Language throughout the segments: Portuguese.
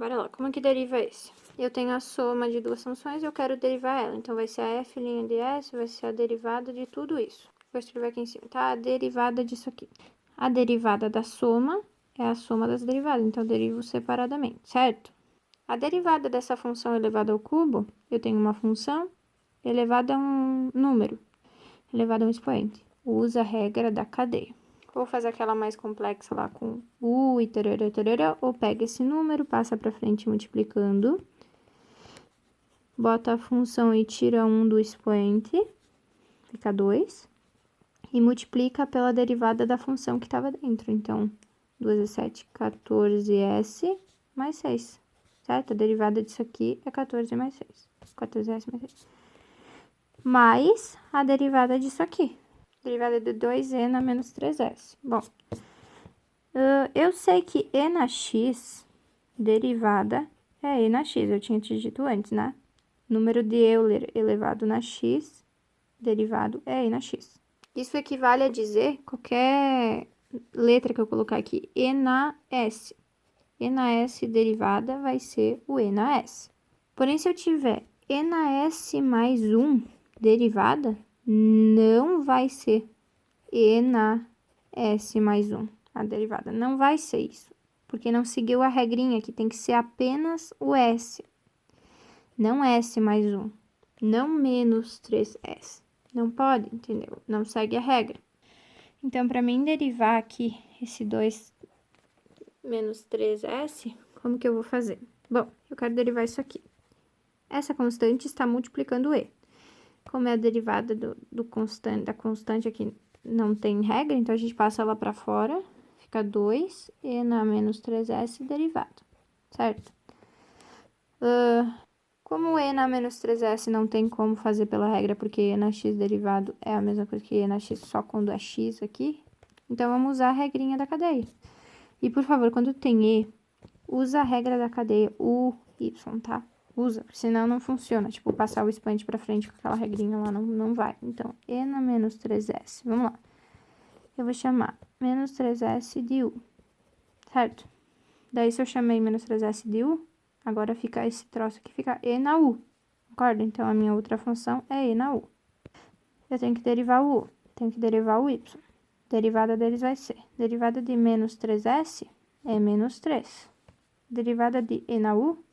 Bora lá, como que deriva esse? Eu tenho a soma de duas funções e eu quero derivar ela. Então, vai ser a f' de s, vai ser a derivada de tudo isso. Vou escrever aqui em cima, tá? A derivada disso aqui. A derivada da soma é a soma das derivadas, então eu derivo separadamente, certo? A derivada dessa função elevada ao cubo, eu tenho uma função elevada a um número, elevada a um expoente. Usa a regra da cadeia. Vou fazer aquela mais complexa lá com u e tarará, tarará, ou pega esse número, passa para frente multiplicando, bota a função e tira 1 do expoente, fica 2, e multiplica pela derivada da função que estava dentro. Então, 2 é 7, 14s mais 6, certo? A derivada disso aqui é 14 mais 6, 14s mais 6. Mais a derivada disso aqui, derivada de 2e na menos 3s. Bom, eu sei que e na x, derivada, é e na x, eu tinha te dito antes, né? Número de Euler elevado na x, derivado é e na x. Isso equivale a dizer qualquer letra que eu colocar aqui, e na s. E na s derivada vai ser o e na s. Porém, se eu tiver e na s mais 1 derivada, não vai ser e na s mais 1. A derivada não vai ser isso, porque não seguiu a regrinha que tem que ser apenas o s, não s mais 1, não menos 3s. Não pode, entendeu? Não segue a regra. Então, para mim derivar aqui esse 2 menos 3s, como que eu vou fazer? Bom, eu quero derivar isso aqui. Essa constante está multiplicando e. Como é a derivada da constante aqui não tem regra, então a gente passa ela para fora. Fica 2 e na menos 3s derivado, certo? Como e na menos 3s não tem como fazer pela regra, porque e na x derivado é a mesma coisa que e na x só quando é x aqui, então vamos usar a regrinha da cadeia. E, por favor, quando tem e, usa a regra da cadeia u, y, tá? Usa, senão não funciona. Tipo, passar o expoente pra frente com aquela regrinha lá não vai. Então, e na menos 3s, vamos lá. Eu vou chamar menos 3s de u, certo? Daí, se eu chamei menos 3s de u, agora fica esse troço aqui, fica e na u, concorda? Então, a minha outra função é e na u. Eu tenho que derivar o u, tenho que derivar o y. Derivada deles vai ser, derivada de menos 3s é menos 3. Derivada de e na u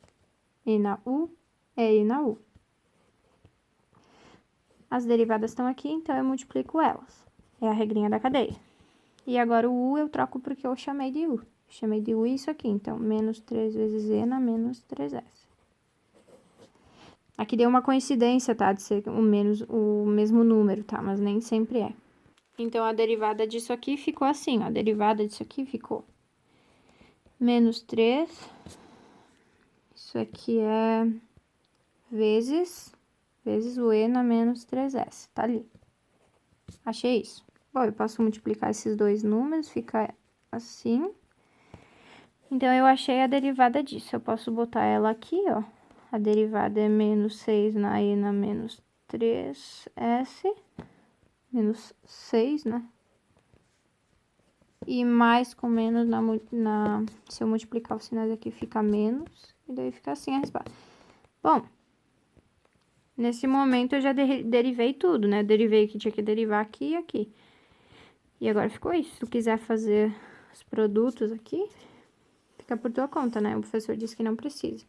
é e na u. As derivadas estão aqui, então eu multiplico elas. É a regrinha da cadeia. E agora o u eu troco porque eu chamei de u. Eu chamei de u isso aqui, então menos 3 vezes e na menos 3s. Aqui deu uma coincidência, tá? De ser o mesmo número, tá? Mas nem sempre é. Então, a derivada disso aqui ficou assim, ó. A derivada disso aqui ficou menos 3. Isso aqui é vezes o e na menos 3s, tá ali. Achei isso. Bom, eu posso multiplicar esses dois números, fica assim. Então, eu achei a derivada disso. Eu posso botar ela aqui, ó. A derivada é menos 6 na e na menos 3s. Menos 6, né? E mais com menos se eu multiplicar os sinais aqui, fica menos. E daí fica assim a resposta. Bom, nesse momento eu já derivei tudo, né? Derivei que tinha que derivar aqui e aqui. E agora ficou isso. Se tu quiser fazer os produtos aqui, fica por tua conta, né? O professor disse que não precisa.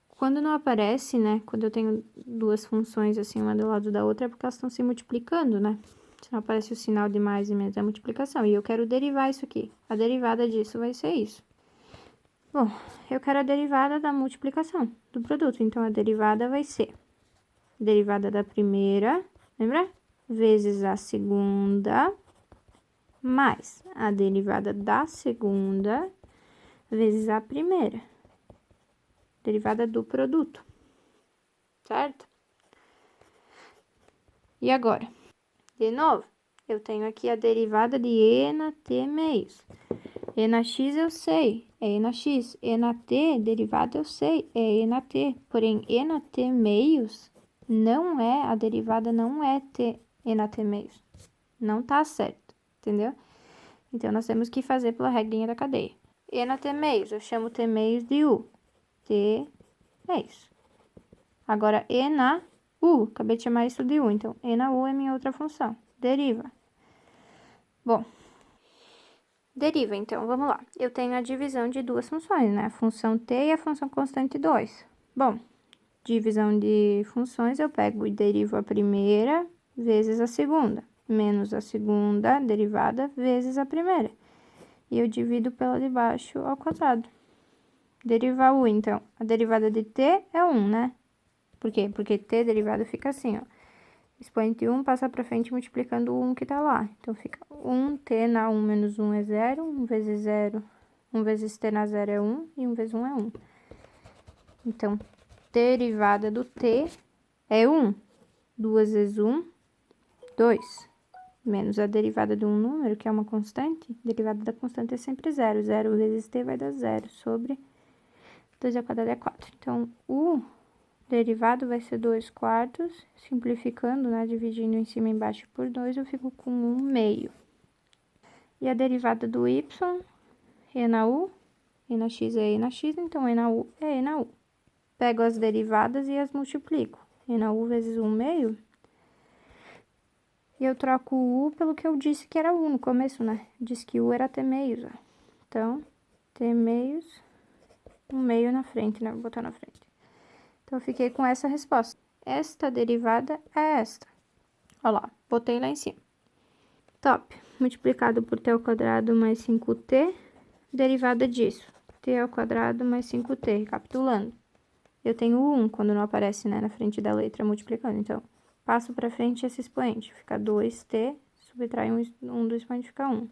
Quando não aparece, né? Quando eu tenho duas funções assim, uma do lado da outra, é porque elas estão se multiplicando, né? Se não aparece o sinal de mais e menos, é multiplicação. E eu quero derivar isso aqui. A derivada disso vai ser isso. Bom, eu quero a derivada da multiplicação do produto. Então, a derivada vai ser derivada da primeira, lembra? Vezes a segunda, mais a derivada da segunda, vezes a primeira. Derivada do produto, certo? E agora? De novo, eu tenho aqui a derivada de e na t meios. E na x eu sei, é e na x. E na t, derivada eu sei, é e na t. Porém, e na t meios não é, a derivada não é t, e na t meios. Não tá certo, entendeu? Então, nós temos que fazer pela regrinha da cadeia. E na t meios, eu chamo t meios de u. 2t, é isso. Agora, e na u, acabei de chamar isso de u, então, e na u é minha outra função. Deriva. Bom, deriva, então, vamos lá. Eu tenho a divisão de duas funções, né? A função t e a função constante 2. Bom, divisão de funções, eu pego e derivo a primeira vezes a segunda, menos a segunda derivada vezes a primeira. E eu divido pela de baixo ao quadrado. Derivar u, então, a derivada de t é 1, né? Por quê? Porque t derivada fica assim, ó. Expoente 1 passa pra frente multiplicando o 1 que tá lá. Então, fica 1t na 1 menos 1 é 0, 1 vezes 0, 1 vezes t na 0 é 1, e 1 vezes 1 é 1. Então, derivada do t é 1. 2 vezes 1, 2. Menos a derivada de um número, que é uma constante. Derivada da constante é sempre 0. 0 vezes t vai dar 0 sobre 2 ao quadrado é 4. Então, o derivado vai ser 2 quartos. Simplificando, né? Dividindo em cima e embaixo por 2, eu fico com 1 meio. E a derivada do y, e na u, e na x é e na x, então e na u é e na u. Pego as derivadas e as multiplico. E na u vezes 1 meio. E eu troco o u pelo que eu disse que era u no começo, né? Disse que u era t meios, ó. Então, t meios, 1 meio na frente, né? Vou botar na frente. Então, eu fiquei com essa resposta. Esta derivada é esta. Olha lá, botei lá em cima. Top. Multiplicado por t ao quadrado mais 5t, derivada disso. T ao quadrado mais 5t, recapitulando. Eu tenho o 1 quando não aparece, né, na frente da letra multiplicando. Então, passo para frente esse expoente. Fica 2t, subtrai 1 do expoente, fica 1.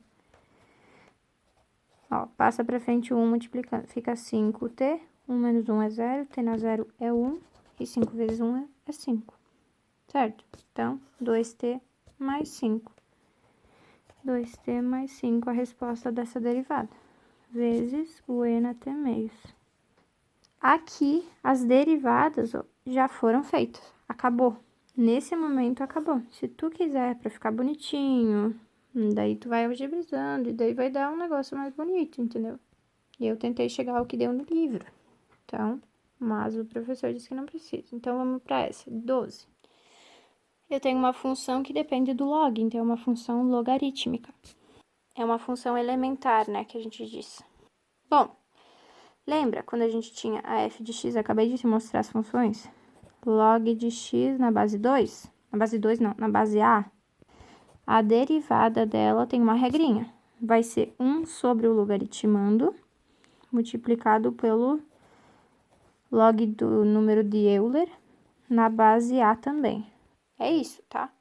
Ó, passa para frente o 1 multiplicando. Fica 5t, 1 menos 1 é 0, t na 0 é 1, e 5 vezes 1 é 5. Certo? Então, 2t mais 5. 2t mais 5, a resposta dessa derivada. Vezes o e na t meios. Aqui, as derivadas, ó, já foram feitas. Acabou. Nesse momento, acabou. Se tu quiser, pra ficar bonitinho, daí tu vai algebrizando, e daí vai dar um negócio mais bonito, entendeu? E eu tentei chegar ao que deu no livro. Então, mas o professor disse que não precisa. Então, vamos pra essa, 12. Eu tenho uma função que depende do log, então é uma função logarítmica. É uma função elementar, né, que a gente disse. Bom, lembra quando a gente tinha a f de x? Acabei de te mostrar as funções. Log de x na base 2? Na base 2 não, na base a. A derivada dela tem uma regrinha. Vai ser 1 sobre o logaritmando, multiplicado pelo log do número de Euler, na base a também. É isso, tá?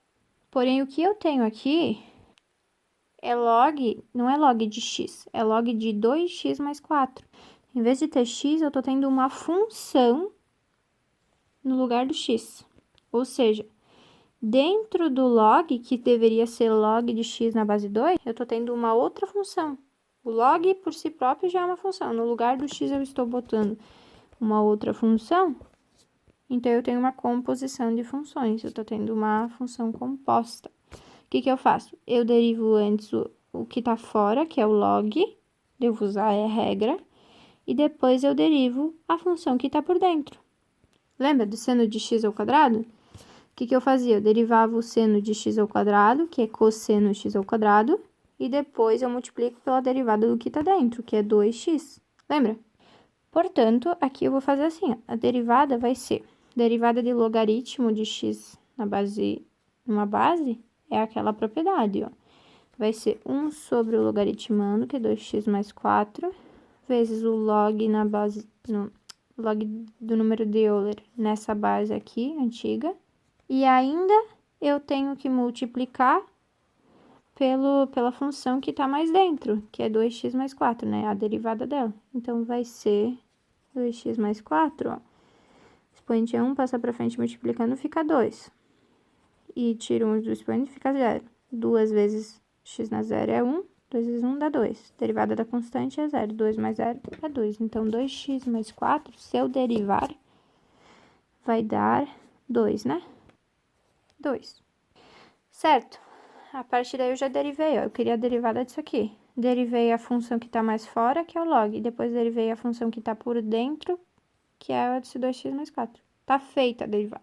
Porém, o que eu tenho aqui é log, não é log de x, é log de 2x mais 4. Em vez de ter x, eu tô tendo uma função no lugar do x. Ou seja, dentro do log, que deveria ser log de x na base 2, eu tô tendo uma outra função. O log, por si próprio, já é uma função. No lugar do x, eu estou botando uma outra função. Então, eu tenho uma composição de funções. Eu tô tendo uma função composta. O que eu faço? Eu derivo antes o que tá fora, que é o log. Devo usar a regra. E depois eu derivo a função que tá por dentro. Lembra do seno de x ao quadrado? O que eu fazia? Eu derivava o seno de x ao quadrado, que é cosseno x ao quadrado. E depois eu multiplico pela derivada do que tá dentro, que é 2x. Lembra? Portanto, aqui eu vou fazer assim, ó. A derivada vai ser derivada de logaritmo de x numa base, é aquela propriedade, ó. Vai ser 1 sobre o logaritmando, que é 2x mais 4, vezes o log na base, log do número de Euler nessa base aqui, antiga. E ainda eu tenho que multiplicar pela função que tá mais dentro, que é 2x mais 4, né? A derivada dela. Então, vai ser 2x mais 4, ó. Expoente é 1, passa pra frente multiplicando, fica 2. E tiro 1 do expoente, fica 0. 2 vezes x na 0 é 1, 2 vezes 1 dá 2. Derivada da constante é 0, 2 mais 0 é 2. Então, 2x mais 4, se eu derivar, vai dar 2, né? 2. Certo? A partir daí eu já derivei, ó. Eu queria a derivada disso aqui. Derivei a função que tá mais fora, que é o log. Depois derivei a função que tá por dentro, que é a desse 2x mais 4. Tá feita a derivada.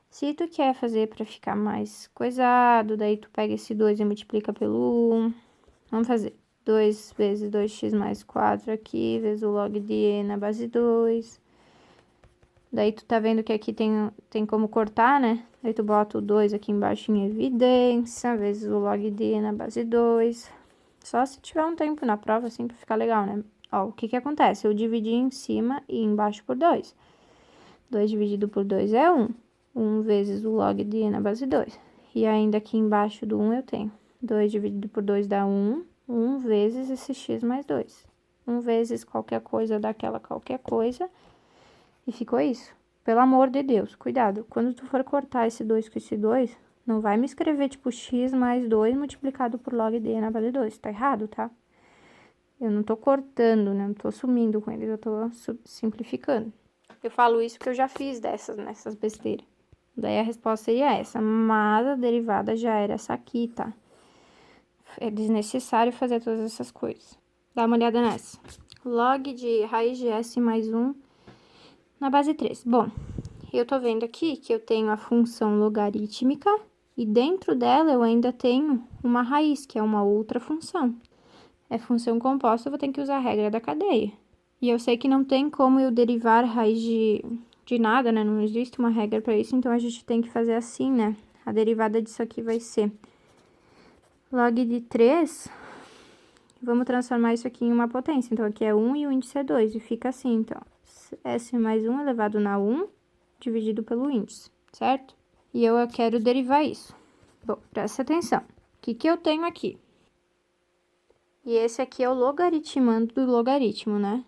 Se tu quer fazer para ficar mais coisado, daí tu pega esse 2 e multiplica pelo 1. Vamos fazer 2 vezes 2x mais 4 aqui, vezes o log de e na base 2. Daí tu tá vendo que aqui tem como cortar, né? Aí tu bota o 2 aqui embaixo em evidência, vezes o log de e na base 2. Só se tiver um tempo na prova, assim, pra ficar legal, né? Ó, o que que acontece? Eu dividi em cima e embaixo por 2. 2 dividido por 2 é 1. 1 vezes o log de e na base 2. E ainda aqui embaixo do 1 eu tenho 2 dividido por 2 dá 1. 1 vezes esse x mais 2. 1 vezes qualquer coisa daquela qualquer coisa. E ficou isso. Pelo amor de Deus, cuidado. Quando tu for cortar esse 2 com esse 2, não vai me escrever tipo x mais 2 multiplicado por log de e na base 2. Tá errado, tá? Eu não tô cortando, né? Não tô sumindo com eles, eu tô simplificando. Eu falo isso porque eu já fiz nessas besteiras. Daí a resposta seria essa, mas a derivada já era essa aqui, tá? É desnecessário fazer todas essas coisas. Dá uma olhada nessa. Log de raiz de s mais 1 na base 3. Bom, eu tô vendo aqui que eu tenho a função logarítmica e dentro dela eu ainda tenho uma raiz, que é uma outra função. É função composta, eu vou ter que usar a regra da cadeia. E eu sei que não tem como eu derivar raiz de nada, né? Não existe uma regra para isso, então a gente tem que fazer assim, né? A derivada disso aqui vai ser log de 3. Vamos transformar isso aqui em uma potência. Então, aqui é 1 e o índice é 2. E fica assim, então. S mais 1 elevado na 1 dividido pelo índice, certo? E eu quero derivar isso. Bom, presta atenção. O que eu tenho aqui? E esse aqui é o logaritmando do logaritmo, né?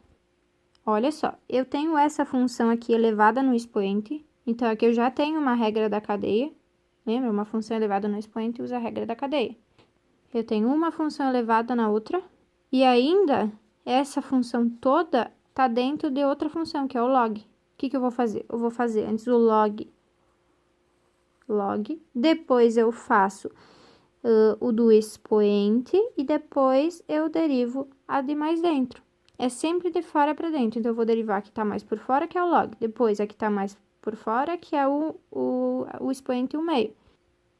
Olha só, eu tenho essa função aqui elevada no expoente. Então, aqui eu já tenho uma regra da cadeia. Lembra? Uma função elevada no expoente usa a regra da cadeia. Eu tenho uma função elevada na outra. E ainda, essa função toda tá dentro de outra função, que é o log. O que eu vou fazer? Eu vou fazer antes o log. Depois eu faço o do expoente e depois eu derivo a de mais dentro. É sempre de fora para dentro. Então, eu vou derivar a que tá mais por fora, que é o log. Depois, a que tá mais por fora, que é o expoente 1/2.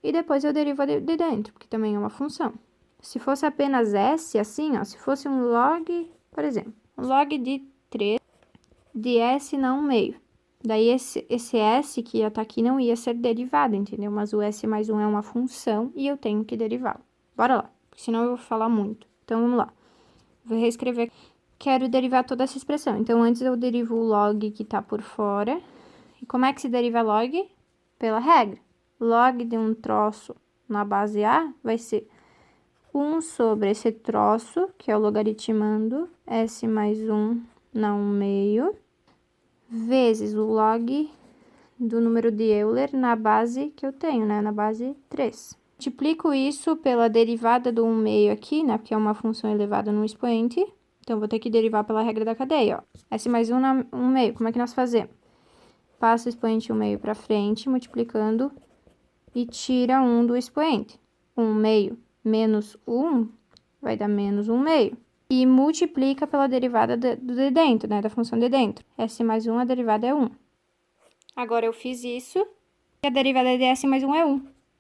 E depois eu derivo a de dentro, porque também é uma função. Se fosse apenas S, assim, ó, se fosse um log, por exemplo, um log de 3 de S na 1/2. Daí, esse S que ia estar aqui não ia ser derivado, entendeu? Mas o S mais 1 é uma função e eu tenho que derivá-lo. Bora lá, porque senão eu vou falar muito. Então, vamos lá. Vou reescrever. Quero derivar toda essa expressão. Então, antes eu derivo o log que tá por fora. E como é que se deriva log? Pela regra. Log de um troço na base A vai ser 1 sobre esse troço, que é o logaritmando, S mais 1 na 1/2, vezes o log do número de Euler na base que eu tenho, né? Na base 3. Multiplico isso pela derivada do 1/2 aqui, né? Porque é uma função elevada no expoente. Então, vou ter que derivar pela regra da cadeia, ó. S mais 1 na 1/2. Como é que nós fazemos? Passa o expoente 1/2 para frente, multiplicando, e tira 1 do expoente. 1/2 menos 1 vai dar menos 1/2. E multiplica pela derivada do de dentro, né? Da função de dentro. S mais 1, a derivada é 1. Agora, eu fiz isso, e a derivada de S mais 1 é 1.